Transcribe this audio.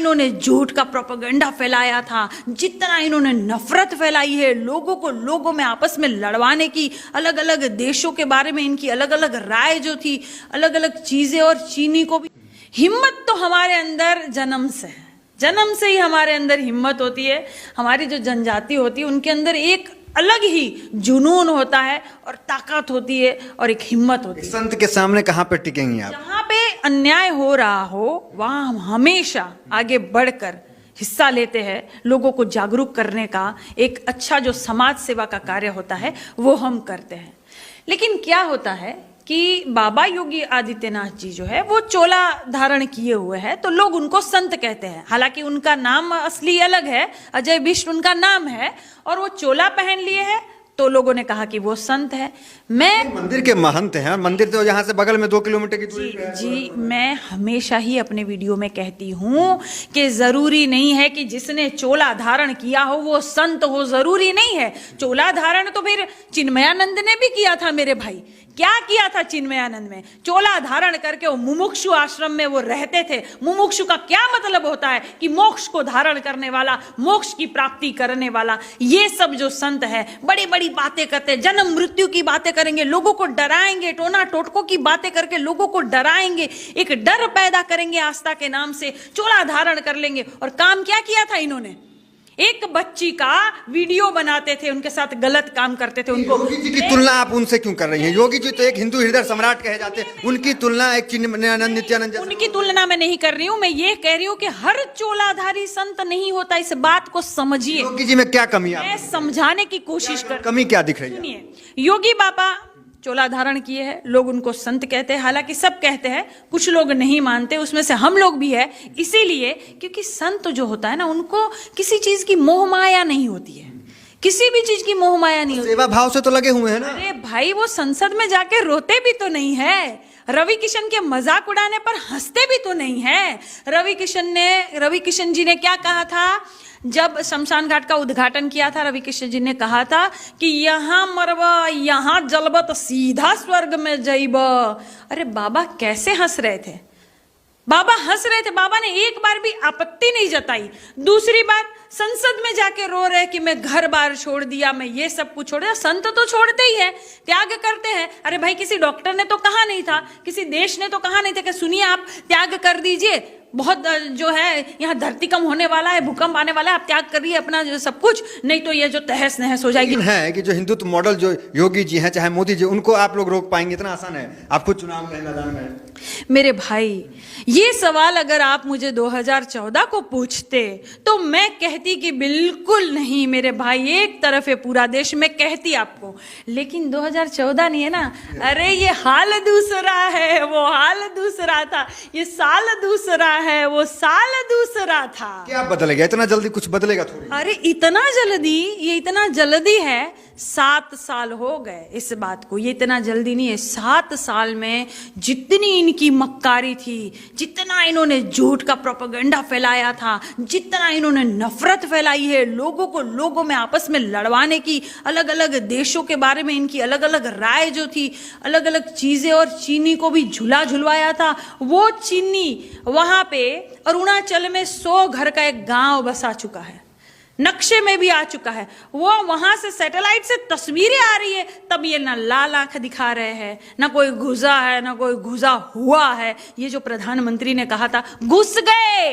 इन्होंने झूठ का प्रोपेगेंडा फैलाया था, जितना इन्होंने नफरत फैलाई है, लोगों में आपस में लड़वाने की, अलग अलग देशों के बारे में इनकी अलग अलग राय जो थी, अलग अलग चीजें, और चीनी को भी। हिम्मत तो हमारे अंदर जन्म से है, जन्म से ही हमारे अंदर हिम्मत होती है। हमारी जो जनजाति होती है उनके अंदर एक अलग ही जुनून होता है और ताकत होती है और एक हिम्मत होती है। संत के सामने कहाँ पे टिकेंगी आप? जहां पे अन्याय हो रहा हो वहां हम हमेशा आगे बढ़कर हिस्सा लेते हैं। लोगों को जागरूक करने का एक अच्छा जो समाज सेवा का कार्य होता है वो हम करते हैं। लेकिन क्या होता है कि बाबा योगी आदित्यनाथ जी जो है वो चोला धारण किए हुए हैं, तो लोग उनको संत कहते हैं। हालांकि उनका नाम असली अलग है, अजय बिष्ट उनका नाम है, और वो चोला पहन लिए हैं तो लोगों ने कहा कि वो संत है। मैं मंदिर के महंत हैं, मंदिर तो यहाँ से बगल में 2 किलोमीटर की दूरी पे है। जी, मैं हमेशा ही अपने वीडियो में कहती हूँ कि जरूरी नहीं है कि जिसने चोला धारण किया हो वो संत हो, जरूरी नहीं है। चोला धारण तो फिर चिन्मयानंद ने भी किया था मेरे भाई। क्या किया था चिन्मयानंद में? चोला धारण करके वो मुमुक्षु आश्रम में वो रहते थे। मुमुक्षु का क्या मतलब होता है कि मोक्ष को धारण करने वाला, मोक्ष की प्राप्ति करने वाला। ये सब जो संत है बड़ी बड़ी बातें करते, जन्म मृत्यु की बातें करेंगे, लोगों को डराएंगे, टोना टोटकों की बातें करके लोगों को डराएंगे, एक डर पैदा करेंगे आस्था के नाम से, चोला धारण कर लेंगे। और काम क्या किया था इन्होंने? एक बच्ची का वीडियो बनाते थे, उनके साथ गलत काम करते थे। उनको योगी जी की तुलना आप उनसे क्यों कर रही हैं? योगी जी तो एक हिंदू हृदय सम्राट कहे जाते हैं, उनकी तुलना एक चिन्मयानंद, नित्यानंद। उनकी तुलना मैं नहीं कर रही हूँ, मैं ये कह रही हूँ कि हर चोलाधारी संत नहीं होता। इस बात को समझिए। योगी जी में क्या कमी है? मैं समझाने की कोशिश कर, कमी क्या दिख रही है? सुनिए, योगी बाबा चोला धारण किए हैं, लोग उनको संत कहते हैं। हालांकि सब कहते हैं, कुछ लोग नहीं मानते, उसमें से हम लोग भी है। इसीलिए क्योंकि संत जो होता है ना, उनको किसी चीज की मोह माया नहीं होती है, किसी भी चीज की मोह माया नहीं होती। सेवा भाव से तो लगे हुए हैं ना। अरे भाई, वो संसद में जाके रोते भी तो नहीं है, रवि किशन के मजाक उड़ाने पर हंसते भी तो नहीं है। रवि किशन जी ने क्या कहा था जब शमशान घाट का उद्घाटन किया था? रवि किशन जी ने कहा था कि यहाँ मरबा, यहाँ जलबत, सीधा स्वर्ग में जइब। अरे बाबा कैसे हंस रहे थे? बाबा हंस रहे थे, बाबा ने एक बार भी आपत्ति नहीं जताई। दूसरी बात, संसद में जाके रो रहे कि मैं घर बार छोड़ दिया, मैं ये सब कुछ छोड़ दिया। संत तो छोड़ते ही है, त्याग करते हैं। अरे भाई, किसी डॉक्टर ने तो कहा नहीं था, किसी देश ने तो कहा नहीं था कि सुनिए आप त्याग कर दीजिए, बहुत जो है यहाँ धरती कम होने वाला है, भूकंप आने वाला है, आप त्याग करिए अपना जो सब कुछ, नहीं तो ये जो तहस नहस हो जाएगी। है कि जो हिंदुत्व मॉडल जो योगी जी हैं चाहे मोदी जी, उनको आप लोग रोक पाएंगे? इतना आसान है? आप खुद चुनाव के मैदान में। मेरे भाई, ये सवाल अगर आप मुझे 2014 को पूछते तो मैं कहती कि बिल्कुल नहीं मेरे भाई, एक तरफ है पूरा देश, मैं कहती आपको। लेकिन 2014 नहीं है ना। अरे ये हाल दूसरा है, वो हाल दूसरा था, ये साल दूसरा है, वो साल दूसरा था। क्या बदलेगा? इतना जल्दी कुछ बदलेगा थोड़ी? अरे इतना जल्दी, ये इतना जल्दी है। 7 साल हो गए इस बात को, ये इतना जल्दी नहीं है। 7 साल में जितनी इनकी मक्कारी थी, जितना इन्होंने झूठ का प्रोपेगेंडा फैलाया था, जितना इन्होंने नफरत फैलाई है, लोगों में आपस में लड़वाने की, अलग अलग देशों के बारे में इनकी अलग अलग राय जो थी, अलग अलग चीजें, और चीनी को भी झुलवाया था। वो चीनी वहां पे अरुणाचल में 100 घर का एक गांव बसा चुका है, नक्शे में भी आ चुका है। वो वहां से सैटेलाइट से तस्वीरें आ रही है, तब ये ना लाल आंख दिखा रहे हैं, ना कोई घुसा है, ना कोई घुसा हुआ है। ये जो प्रधानमंत्री ने कहा था, घुस गए,